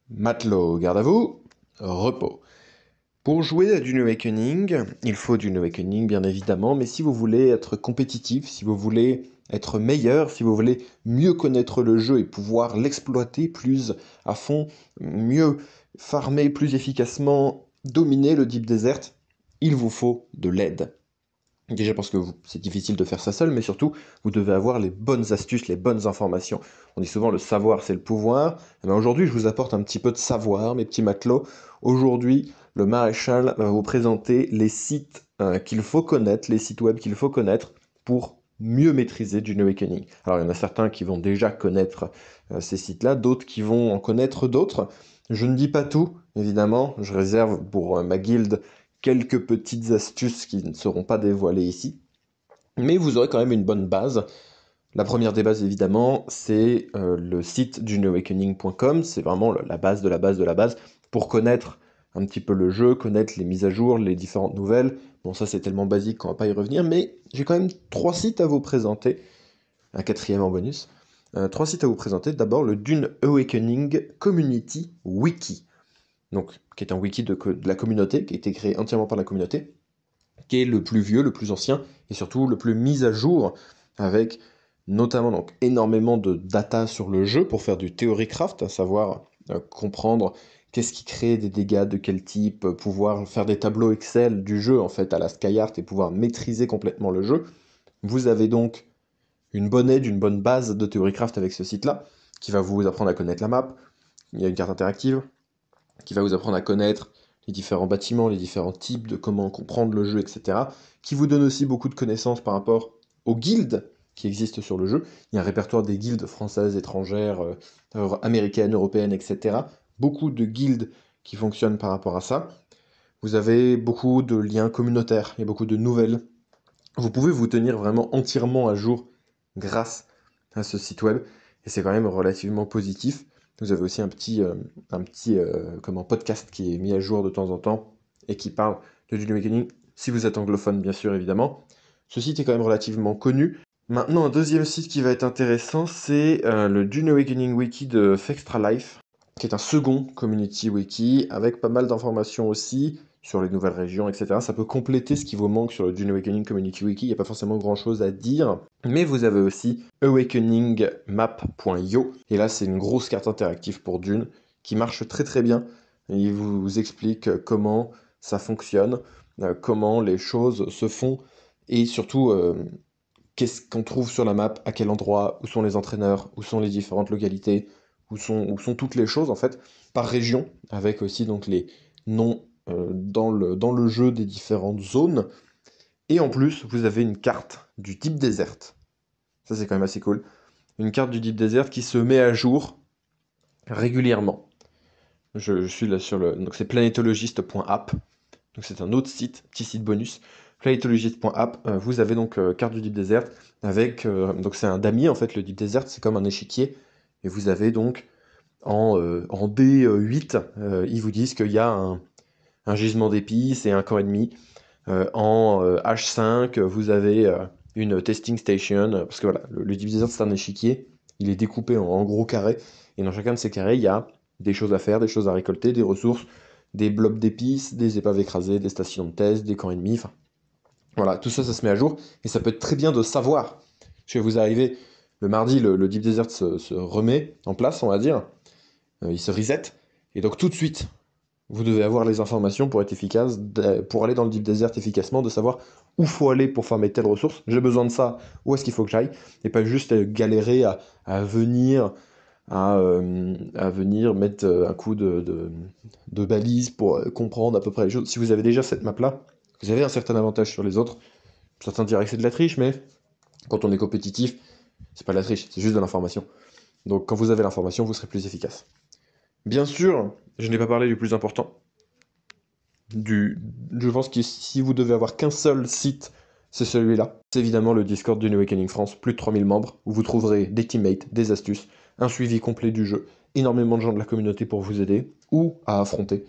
Matelot, garde à vous, repos. Pour jouer à Dune Awakening, il faut Dune Awakening bien évidemment, mais si vous voulez être compétitif, si vous voulez être meilleur, si vous voulez mieux connaître le jeu et pouvoir l'exploiter plus à fond, mieux farmer plus efficacement, dominer le Deep Desert, il vous faut de l'aide. Déjà parce que c'est difficile de faire ça seul, mais surtout, vous devez avoir les bonnes astuces, les bonnes informations. On dit souvent le savoir, c'est le pouvoir. Eh bien, aujourd'hui, je vous apporte un petit peu de savoir, mes petits matelots. Aujourd'hui, le maréchal va vous présenter les sites qu'il faut connaître, les sites web qu'il faut connaître pour mieux maîtriser Dune Awakening. Alors, il y en a certains qui vont déjà connaître ces sites-là, d'autres qui vont en connaître d'autres. Je ne dis pas tout, évidemment. Je réserve pour ma guilde quelques petites astuces qui ne seront pas dévoilées ici, mais vous aurez quand même une bonne base. La première des bases, évidemment, c'est le site duneawakening.com, c'est vraiment la base de la base de la base, pour connaître un petit peu le jeu, connaître les mises à jour, les différentes nouvelles. Bon, ça c'est tellement basique qu'on va pas y revenir, mais j'ai quand même 3 sites à vous présenter, un quatrième en bonus. 3 sites à vous présenter. D'abord, le Dune Awakening Community Wiki, donc, qui est un wiki de la communauté, qui a été créé entièrement par la communauté, qui est le plus vieux, le plus ancien, et surtout le plus mis à jour, avec notamment donc énormément de data sur le jeu pour faire du theorycraft, à savoir comprendre qu'est-ce qui crée des dégâts, de quel type, pouvoir faire des tableaux Excel du jeu en fait à la Skyart et pouvoir maîtriser complètement le jeu. Vous avez donc une bonne aide, une bonne base de theorycraft avec ce site-là, qui va vous apprendre à connaître la map. Il y a une carte interactive qui va vous apprendre à connaître les différents bâtiments, les différents types de comment comprendre le jeu, etc. Qui vous donne aussi beaucoup de connaissances par rapport aux guildes qui existent sur le jeu. Il y a un répertoire des guildes françaises, étrangères, américaines, européennes, etc. Beaucoup de guildes qui fonctionnent par rapport à ça. Vous avez beaucoup de liens communautaires, il y a beaucoup de nouvelles. Vous pouvez vous tenir vraiment entièrement à jour grâce à ce site web, et c'est quand même relativement positif. Vous avez aussi un petit podcast qui est mis à jour de temps en temps et qui parle de Dune Awakening, si vous êtes anglophone bien sûr évidemment. Ce site est quand même relativement connu. Maintenant, un deuxième site qui va être intéressant, c'est le Dune Awakening Wiki de Fextra Life, qui est un second community wiki avec pas mal d'informations aussi sur les nouvelles régions, etc. Ça peut compléter ce qui vous manque sur le Dune Awakening Community Wiki, il n'y a pas forcément grand chose à dire. Mais vous avez aussi awakeningmap.io, et là c'est une grosse carte interactive pour Dune, qui marche très très bien. Et il vous explique comment ça fonctionne, comment les choses se font, et surtout qu'est-ce qu'on trouve sur la map, à quel endroit, où sont les entraîneurs, où sont les différentes localités, où sont toutes les choses en fait, par région, avec aussi donc les noms dans le jeu des différentes zones. Et en plus, vous avez une carte du Deep Desert. Ça c'est quand même assez cool. Une carte du Deep Desert qui se met à jour régulièrement. Je suis là sur le... Donc c'est planetologist.app. Donc c'est un autre site, petit site bonus. Planetologist.app, vous avez donc carte du Deep Desert avec... donc c'est un damier en fait, le Deep Desert, c'est comme un échiquier. Et vous avez donc en D8, ils vous disent qu'il y a un gisement d'épices et un corps ennemi. En H5, vous avez une testing station, parce que voilà, le Deep Desert c'est un échiquier, il est découpé en gros carrés, et dans chacun de ces carrés, il y a des choses à faire, des choses à récolter, des ressources, des blobs d'épices, des épaves écrasées, des stations de test, des camps ennemis, enfin voilà, tout ça, ça se met à jour, et ça peut être très bien de savoir. Parce que vous arrivez le mardi, le Deep Desert se remet en place, on va dire, il se reset, et donc tout de suite, vous devez avoir les informations pour être efficace, pour aller dans le Deep Desert efficacement, de savoir où faut aller pour farmer telle ressource, j'ai besoin de ça, où est-ce qu'il faut que j'aille, et pas juste galérer à venir, à venir mettre un coup de balise pour comprendre à peu près les choses. Si vous avez déjà cette map-là, vous avez un certain avantage sur les autres. Certains diraient que c'est de la triche, mais quand on est compétitif, c'est pas de la triche, c'est juste de l'information. Donc quand vous avez l'information, vous serez plus efficace. Bien sûr, je n'ai pas parlé du plus important. Je pense que si vous devez avoir qu'un seul site, c'est celui-là. C'est évidemment le Discord du New Awakening France, plus de 3000 membres, où vous trouverez des teammates, des astuces, un suivi complet du jeu, énormément de gens de la communauté pour vous aider, ou à affronter.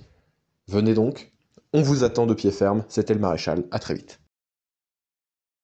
Venez donc, on vous attend de pied ferme, c'était le Maréchal, à très vite.